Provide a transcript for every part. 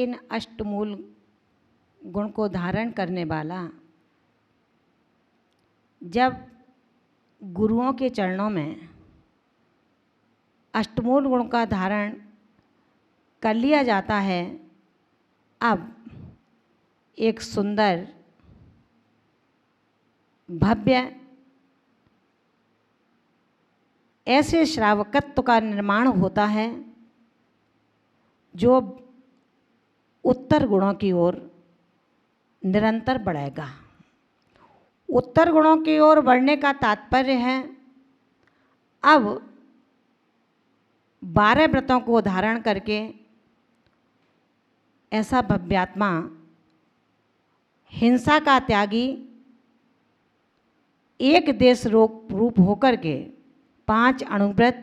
इन अष्टमूल गुण को धारण करने वाला जब गुरुओं के चरणों में अष्टमूल गुण का धारण कर लिया जाता है, अब एक सुंदर भव्य ऐसे श्रावकत्व का निर्माण होता है जो उत्तर गुणों की ओर निरंतर बढ़ेगा। उत्तर गुणों की ओर बढ़ने का तात्पर्य है अब 12 व्रतों को धारण करके ऐसा भव्यात्मा हिंसा का त्यागी एक देश रूप होकर के 5 अणुव्रत,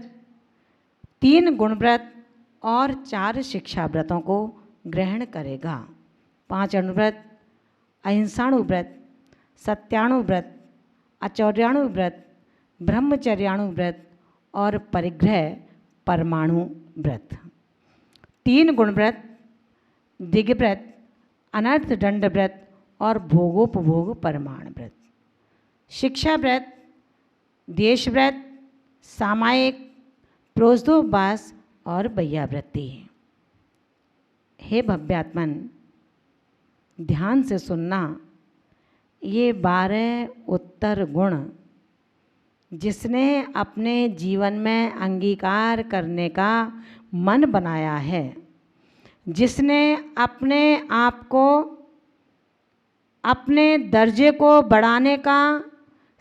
3 गुणव्रत और 4 शिक्षा व्रतों को ग्रहण करेगा। 5 अणुव्रत, अहिंसाणुव्रत, सत्याणुव्रत, आचौर्याणुव्रत, ब्रह्मचर्याणुव्रत और परिग्रह परमाणु व्रत। 3 गुणव्रत, दिग्व्रत, अनर्थ दंड व्रत और भोगोपभोग परमाण व्रत। शिक्षा व्रत, देश व्रत, सामायिक, प्रोषदोपवास और बय्यावृत्ति। हे भव्यात्मन, ध्यान से सुनना, ये 12 उत्तर गुण जिसने अपने जीवन में अंगीकार करने का मन बनाया है, जिसने अपने आप को, अपने दर्जे को बढ़ाने का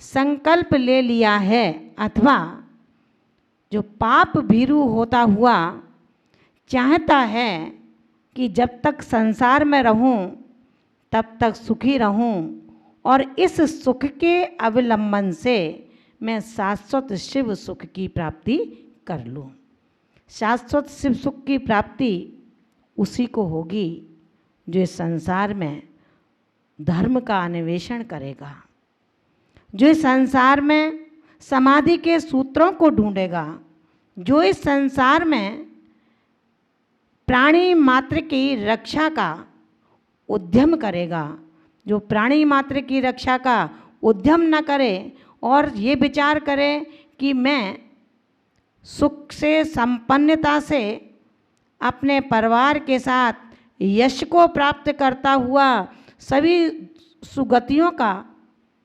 संकल्प ले लिया है, अथवा जो पाप भीरू होता हुआ चाहता है कि जब तक संसार में रहूं तब तक सुखी रहूं और इस सुख के अवलंबन से मैं शाश्वत शिव सुख की प्राप्ति कर लूं। शाश्वत शिव सुख की प्राप्ति उसी को होगी जो इस संसार में धर्म का अन्वेषण करेगा, जो इस संसार में समाधि के सूत्रों को ढूंढेगा, जो इस संसार में प्राणी मात्र की रक्षा का उद्यम करेगा। जो प्राणी मात्र की रक्षा का उद्यम न करे और ये विचार करे कि मैं सुख से, संपन्नता से अपने परिवार के साथ यश को प्राप्त करता हुआ सभी सुगतियों का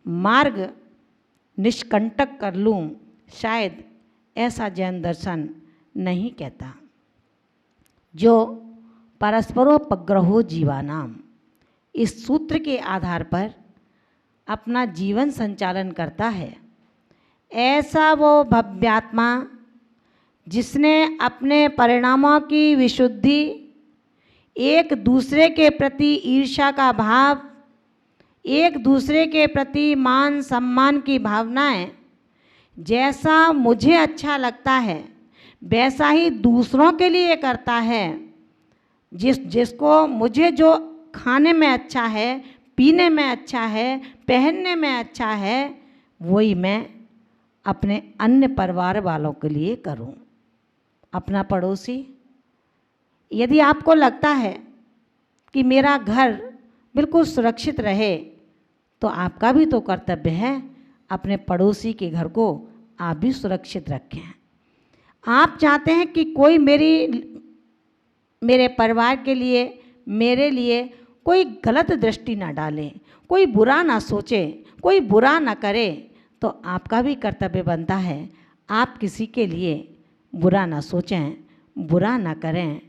मार्ग निष्कंटक कर लूं, शायद ऐसा जैन दर्शन नहीं कहता। जो परस्परोपग्रहो जीवानाम इस सूत्र के आधार पर अपना जीवन संचालन करता है, ऐसा वो भव्यात्मा जिसने अपने परिणामों की विशुद्धि, एक दूसरे के प्रति ईर्ष्या का भाव, एक दूसरे के प्रति मान सम्मान की भावनाएं, जैसा मुझे अच्छा लगता है वैसा ही दूसरों के लिए करता है। जिसको मुझे जो खाने में अच्छा है, पीने में अच्छा है, पहनने में अच्छा है, वही मैं अपने अन्य परिवार वालों के लिए करूं। अपना पड़ोसी, यदि आपको लगता है कि मेरा घर बिल्कुल सुरक्षित रहे, तो आपका भी तो कर्तव्य है अपने पड़ोसी के घर को आप भी सुरक्षित रखें। आप चाहते हैं कि कोई मेरे परिवार के लिए, मेरे लिए कोई गलत दृष्टि ना डाले, कोई बुरा ना सोचे, कोई बुरा ना करे, तो आपका भी कर्तव्य बनता है आप किसी के लिए बुरा ना सोचें, बुरा ना करें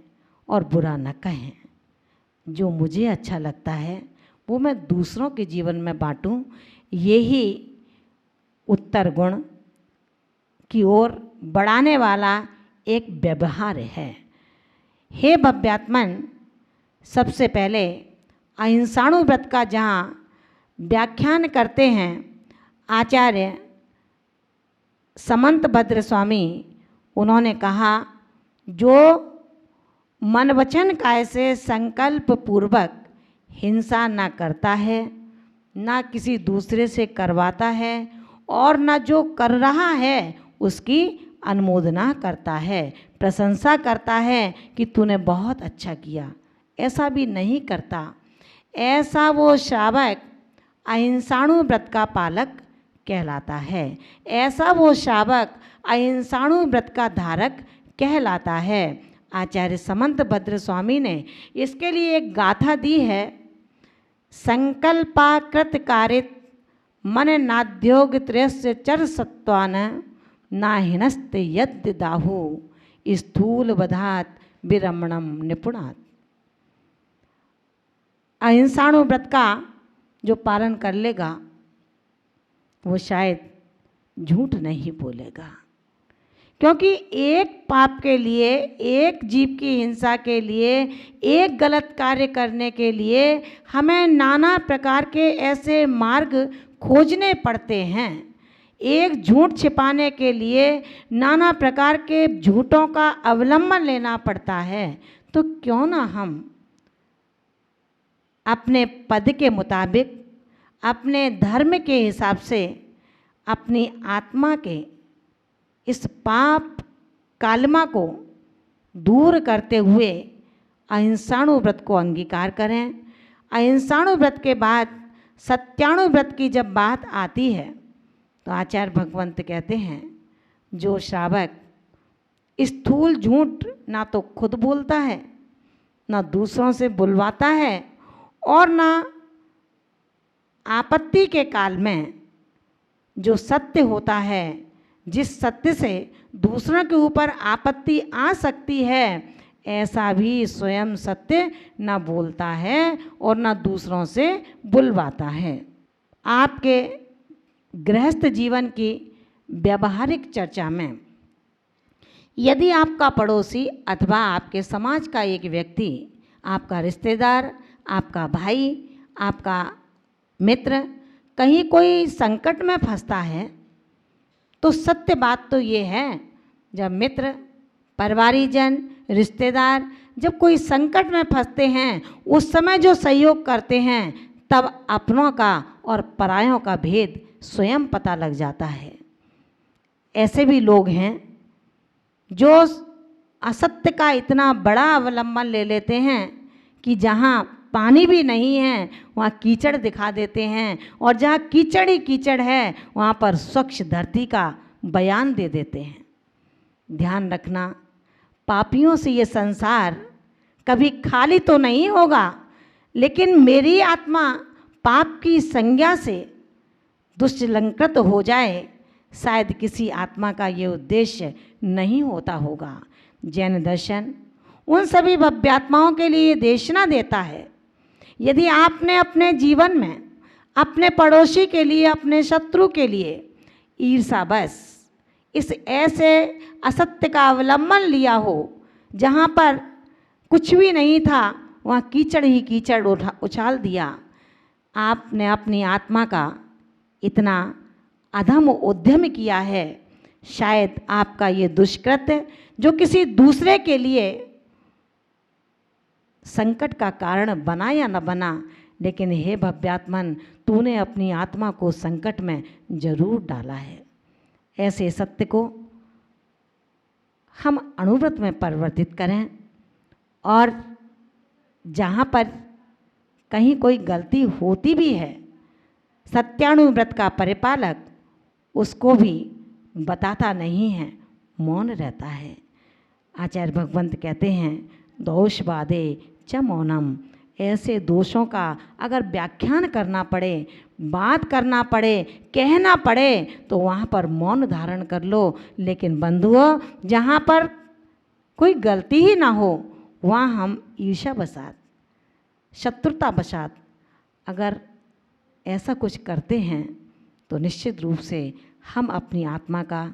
और बुरा ना कहें। जो मुझे अच्छा लगता है वो मैं दूसरों के जीवन में बांटूं, यही उत्तर गुण की ओर बढ़ाने वाला एक व्यवहार है। हे भव्यात्मन, सबसे पहले अहिंसाणु व्रत का जहाँ व्याख्यान करते हैं आचार्य समंत भद्र स्वामी, उन्होंने कहा जो मन वचन काय से संकल्प पूर्वक हिंसा ना करता है, ना किसी दूसरे से करवाता है और ना जो कर रहा है उसकी अनुमोदना करता है, प्रशंसा करता है कि तूने बहुत अच्छा किया, ऐसा भी नहीं करता, ऐसा वो श्रावक अहिंसाणु व्रत का पालक कहलाता है। ऐसा वो श्रावक अहिंसाणु व्रत का धारक कहलाता है। आचार्य समंत भद्र स्वामी ने इसके लिए एक गाथा दी है। संकल्पाकृत कारित मन नाद्योग त्रयस्य चर सत्वान नाहिनस्त यद्य दाहु स्थूल बधात विरमणम निपुणात। अहिंसाणु व्रत का जो पालन कर लेगा वो शायद झूठ नहीं बोलेगा, क्योंकि एक पाप के लिए, एक जीव की हिंसा के लिए, एक गलत कार्य करने के लिए हमें नाना प्रकार के ऐसे मार्ग खोजने पड़ते हैं। एक झूठ छिपाने के लिए नाना प्रकार के झूठों का अवलंबन लेना पड़ता है। तो क्यों ना हम अपने पद के मुताबिक, अपने धर्म के हिसाब से अपनी आत्मा के इस पाप कालमा को दूर करते हुए अहिंसाणु व्रत को अंगीकार करें। अहिंसाणु व्रत के बाद सत्याणु व्रत की जब बात आती है तो आचार्य भगवंत कहते हैं, जो श्रावक स्थूल झूठ ना तो खुद बोलता है, ना दूसरों से बुलवाता है, और ना आपत्ति के काल में जो सत्य होता है, जिस सत्य से दूसरों के ऊपर आपत्ति आ सकती है, ऐसा भी स्वयं सत्य न बोलता है और न दूसरों से बुलवाता है। आपके गृहस्थ जीवन की व्यावहारिक चर्चा में यदि आपका पड़ोसी अथवा आपके समाज का एक व्यक्ति, आपका रिश्तेदार, आपका भाई, आपका मित्र कहीं कोई संकट में फंसता है, तो सत्य बात तो ये है, जब मित्र, परिवारीजन, रिश्तेदार जब कोई संकट में फंसते हैं, उस समय जो सहयोग करते हैं, तब अपनों का और परायों का भेद स्वयं पता लग जाता है। ऐसे भी लोग हैं जो असत्य का इतना बड़ा अवलंबन ले लेते हैं कि जहाँ पानी भी नहीं है वहाँ कीचड़ दिखा देते हैं, और जहाँ कीचड़ ही कीचड़ है वहाँ पर स्वच्छ धरती का बयान दे देते हैं। ध्यान रखना, पापियों से ये संसार कभी खाली तो नहीं होगा, लेकिन मेरी आत्मा पाप की संज्ञा से दुष्लंकृत हो जाए, शायद किसी आत्मा का ये उद्देश्य नहीं होता होगा। जैन दर्शन उन सभी भव्यात्माओं के लिए देशना देता है, यदि आपने अपने जीवन में अपने पड़ोसी के लिए, अपने शत्रु के लिए ईर्षावश इस ऐसे असत्य का अवलंबन लिया हो, जहाँ पर कुछ भी नहीं था, वहाँ कीचड़ ही कीचड़ उछाल दिया, आपने अपनी आत्मा का इतना अधम उद्यम किया है, शायद आपका ये दुष्कृत्य जो किसी दूसरे के लिए संकट का कारण बना या न बना, लेकिन हे भव्यात्मन, तूने अपनी आत्मा को संकट में जरूर डाला है। ऐसे सत्य को हम अनुव्रत में परिवर्तित करें, और जहाँ पर कहीं कोई गलती होती भी है, सत्यानुव्रत का परिपालक उसको भी बताता नहीं है, मौन रहता है। आचार्य भगवंत कहते हैं, दोषवादे च मौनम। ऐसे दोषों का अगर व्याख्यान करना पड़े, बात करना पड़े, कहना पड़े, तो वहाँ पर मौन धारण कर लो। लेकिन बंधुओं, जहाँ पर कोई गलती ही ना हो, वहाँ हम ईर्ष्या बसात, शत्रुता बसात अगर ऐसा कुछ करते हैं, तो निश्चित रूप से हम अपनी आत्मा का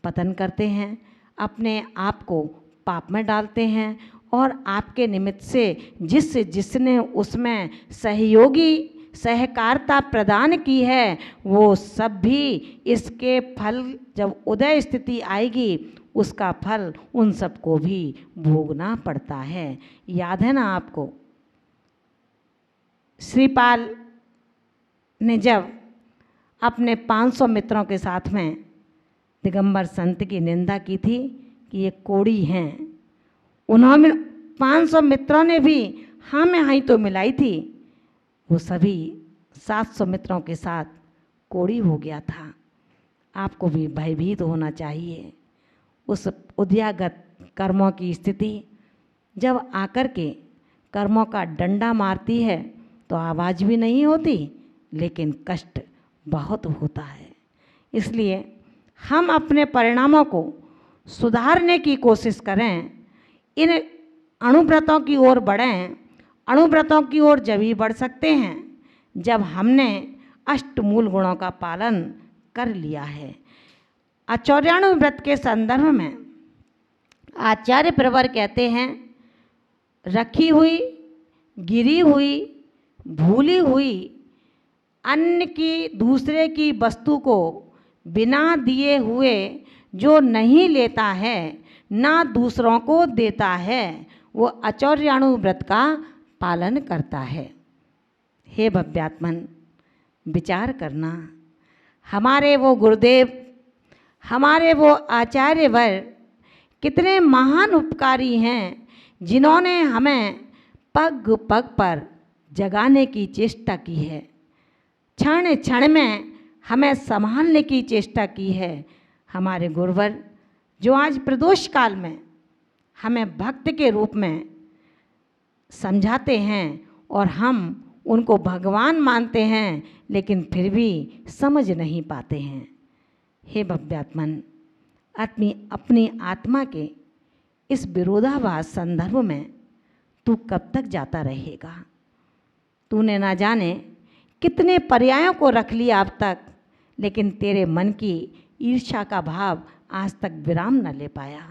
पतन करते हैं, अपने आप को पाप में डालते हैं, और आपके निमित्त से जिसने उसमें सहयोगी सहकारिता प्रदान की है, वो सब भी इसके फल जब उदय स्थिति आएगी, उसका फल उन सबको भी भोगना पड़ता है। याद है ना आपको, श्रीपाल ने जब अपने 500 मित्रों के साथ में दिगंबर संत की निंदा की थी कि ये कोढ़ी हैं, उन्होंने 500 मित्रों ने भी हाँ में हाई तो मिलाई थी, वो सभी 700 मित्रों के साथ कोड़ी हो गया था। आपको भी भयभीत होना चाहिए। उस उद्यागत कर्मों की स्थिति जब आकर के कर्मों का डंडा मारती है तो आवाज़ भी नहीं होती, लेकिन कष्ट बहुत होता है। इसलिए हम अपने परिणामों को सुधारने की कोशिश करें, इन अणुव्रतों की ओर बढ़ें। अणुव्रतों की ओर जब ही बढ़ सकते हैं जब हमने अष्टमूल गुणों का पालन कर लिया है। आचौर्याणु व्रत के संदर्भ में आचार्य प्रवर कहते हैं, रखी हुई, गिरी हुई, भूली हुई अन्न की दूसरे की वस्तु को बिना दिए हुए जो नहीं लेता है ना दूसरों को देता है, वो आचौर्याणु व्रत का पालन करता है। हे भव्यात्मन, विचार करना, हमारे वो गुरुदेव, हमारे वो आचार्यवर कितने महान उपकारी हैं, जिन्होंने हमें पग पग पर जगाने की चेष्टा की है, क्षण क्षण में हमें संभालने की चेष्टा की है। हमारे गुरुवर जो आज प्रदोष काल में हमें भक्त के रूप में समझाते हैं और हम उनको भगवान मानते हैं, लेकिन फिर भी समझ नहीं पाते हैं। हे भव्यात्मन, अपनी आत्मा के इस विरोधाभास संदर्भ में तू कब तक जाता रहेगा? तूने ना जाने कितने पर्यायों को रख लिया अब तक, लेकिन तेरे मन की ईर्ष्या का भाव आज तक विराम न ले पाया।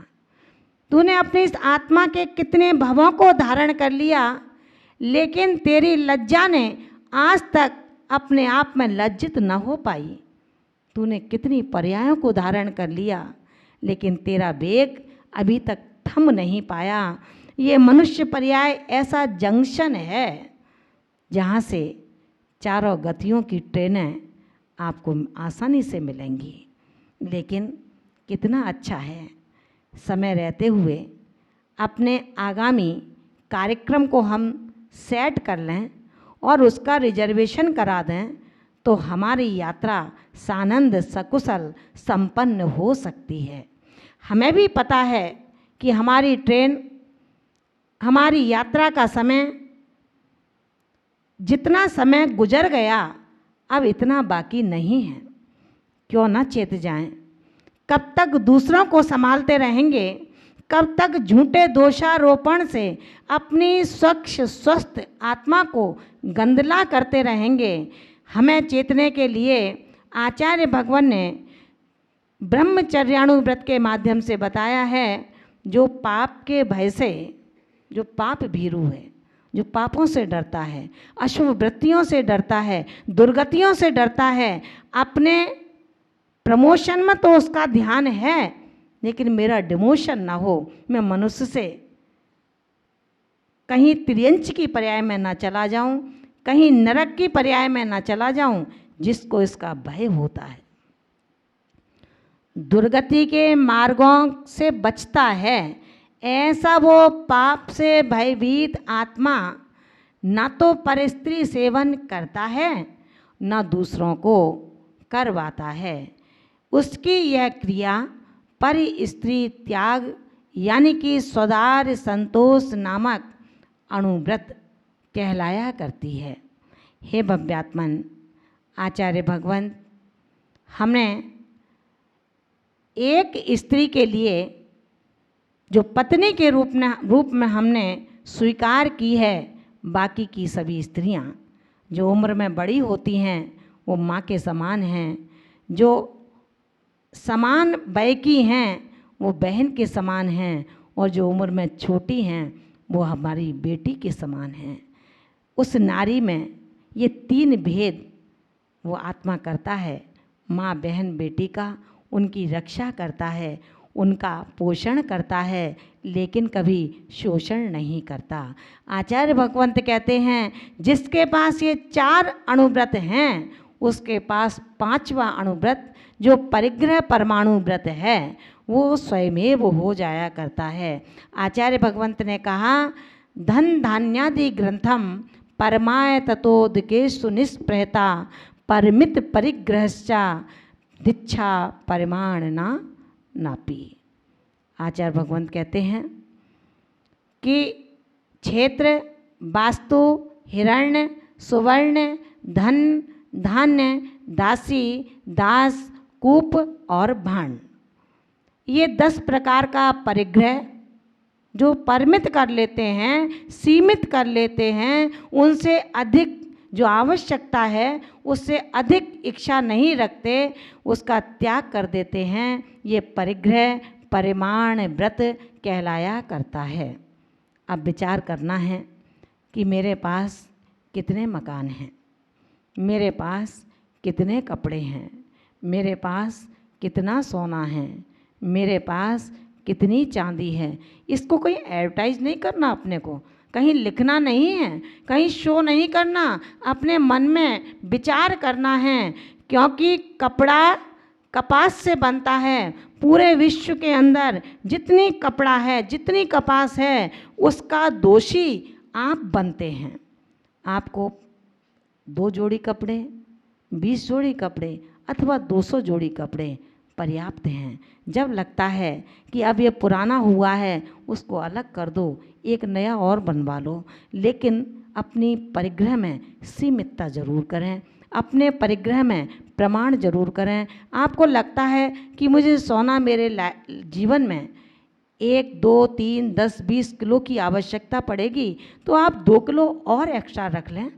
तूने अपनी इस आत्मा के कितने भवों को धारण कर लिया, लेकिन तेरी लज्जा ने आज तक अपने आप में लज्जित न हो पाई। तूने कितनी पर्यायों को धारण कर लिया, लेकिन तेरा वेग अभी तक थम नहीं पाया। ये मनुष्य पर्याय ऐसा जंक्शन है जहाँ से चारों गतियों की ट्रेनें आपको आसानी से मिलेंगी। लेकिन कितना अच्छा है, समय रहते हुए अपने आगामी कार्यक्रम को हम सेट कर लें और उसका रिजर्वेशन करा दें, तो हमारी यात्रा सानंद सकुशल संपन्न हो सकती है। हमें भी पता है कि हमारी ट्रेन, हमारी यात्रा का समय, जितना समय गुजर गया अब इतना बाकी नहीं है। क्यों ना चेत जाएं? कब तक दूसरों को संभालते रहेंगे? कब तक झूठे दोषारोपण से अपनी स्वच्छ स्वस्थ आत्मा को गंदला करते रहेंगे? हमें चेतने के लिए आचार्य भगवान ने ब्रह्मचर्याणु व्रत के माध्यम से बताया है। जो पाप के भय से, जो पाप भीरू है, जो पापों से डरता है, अशुभ वृत्तियों से डरता है, दुर्गतियों से डरता है, अपने प्रमोशन में तो उसका ध्यान है, लेकिन मेरा डिमोशन ना हो, मैं मनुष्य से कहीं त्रियंच की पर्याय में ना चला जाऊं, कहीं नरक की पर्याय में ना चला जाऊं, जिसको इसका भय होता है। दुर्गति के मार्गों से बचता है, ऐसा वो पाप से भयभीत आत्मा ना तो परस्त्री सेवन करता है, ना दूसरों को करवाता है। उसकी यह क्रिया परि स्त्री त्याग यानी कि स्वदार संतोष नामक अणुव्रत कहलाया करती है। हे भव्यात्मन, आचार्य भगवंत हमने एक स्त्री के लिए जो पत्नी के रूप में हमने स्वीकार की है, बाकी की सभी स्त्रियां जो उम्र में बड़ी होती हैं वो माँ के समान हैं, जो समान वय की हैं वो बहन के समान हैं, और जो उम्र में छोटी हैं वो हमारी बेटी के समान हैं। उस नारी में ये तीन भेद वो आत्मा करता है। माँ बहन बेटी का उनकी रक्षा करता है, उनका पोषण करता है, लेकिन कभी शोषण नहीं करता। आचार्य भगवंत कहते हैं जिसके पास ये 4 अणुव्रत हैं उसके पास 5वां अणुव्रत जो परिग्रह परमाणु व्रत है वो स्वयमेव हो जाया करता है। आचार्य भगवंत ने कहा धन धान्यादि ग्रंथम परमाय ततोदकेषु निष्प्रहता परमित परिग्रहश्चा दीक्षा परिमाण नापी। आचार्य भगवंत कहते हैं कि क्षेत्र, वास्तु, हिरण्य, सुवर्ण, धन, धान्य, दासी, दास, कूप और भांड, ये 10 प्रकार का परिग्रह जो परिमित कर लेते हैं, सीमित कर लेते हैं, उनसे अधिक जो आवश्यकता है उससे अधिक इच्छा नहीं रखते, उसका त्याग कर देते हैं, ये परिग्रह परिमाण व्रत कहलाया करता है। अब विचार करना है कि मेरे पास कितने मकान हैं, मेरे पास कितने कपड़े हैं, मेरे पास कितना सोना है, मेरे पास कितनी चांदी है। इसको कोई एडवर्टाइज नहीं करना, अपने को कहीं लिखना नहीं है, कहीं शो नहीं करना, अपने मन में विचार करना है। क्योंकि कपड़ा कपास से बनता है। पूरे विश्व के अंदर जितनी कपड़ा है, जितनी कपास है, उसका दोषी आप बनते हैं। आपको 2 जोड़ी कपड़े, 20 जोड़ी कपड़े अथवा 200 जोड़ी कपड़े पर्याप्त हैं। जब लगता है कि अब ये पुराना हुआ है, उसको अलग कर दो, एक नया और बनवा लो, लेकिन अपनी परिग्रह में सीमितता जरूर करें, अपने परिग्रह में प्रमाण जरूर करें। आपको लगता है कि मुझे सोना मेरे जीवन में 1, 2, 3, 10, 20 किलो की आवश्यकता पड़ेगी, तो आप 2 किलो और एक्स्ट्रा रख लें,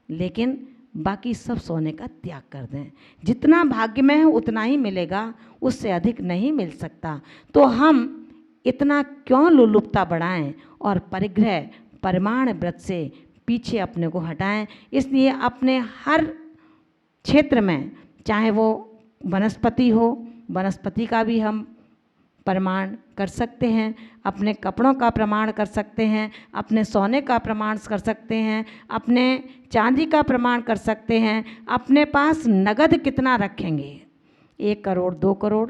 लेकिन बाकी सब सोने का त्याग कर दें। जितना भाग्य में है उतना ही मिलेगा, उससे अधिक नहीं मिल सकता। तो हम इतना क्यों लुलुपता बढ़ाएं और परिग्रह परिमाण व्रत से पीछे अपने को हटाएं। इसलिए अपने हर क्षेत्र में, चाहे वो वनस्पति हो, वनस्पति का भी हम प्रमाण कर सकते हैं, अपने कपड़ों का प्रमाण कर सकते हैं, अपने सोने का प्रमाण कर सकते हैं, अपने चांदी का प्रमाण कर सकते हैं। अपने पास नगद कितना रखेंगे, 1 करोड़, 2 करोड़,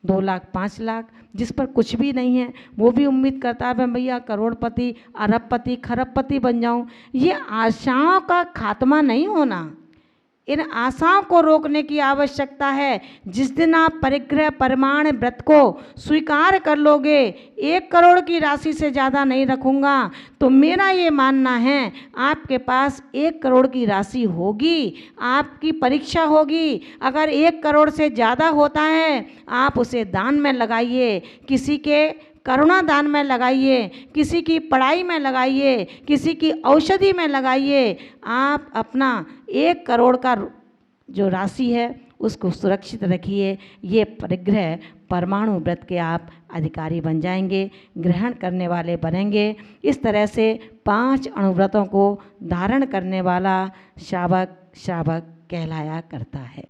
2 लाख, 5 लाख, जिस पर कुछ भी नहीं है, वो भी उम्मीद करता है मैं भैया करोड़पति, अरबपति, खरबपति बन जाऊं। ये आशाओं का खात्मा नहीं होना, इन आशाओं को रोकने की आवश्यकता है। जिस दिन आप परिग्रह परिमाण व्रत को स्वीकार कर लोगे, 1 करोड़ की राशि से ज़्यादा नहीं रखूँगा, तो मेरा ये मानना है आपके पास 1 करोड़ की राशि होगी, आपकी परीक्षा होगी। अगर 1 करोड़ से ज़्यादा होता है, आप उसे दान में लगाइए, किसी के करुणा दान में लगाइए, किसी की पढ़ाई में लगाइए, किसी की औषधि में लगाइए। आप अपना 1 करोड़ का जो राशि है उसको सुरक्षित रखिए। ये परिग्रह परमाणु व्रत के आप अधिकारी बन जाएंगे, ग्रहण करने वाले बनेंगे। इस तरह से 5 अणुव्रतों को धारण करने वाला शावक कहलाया करता है।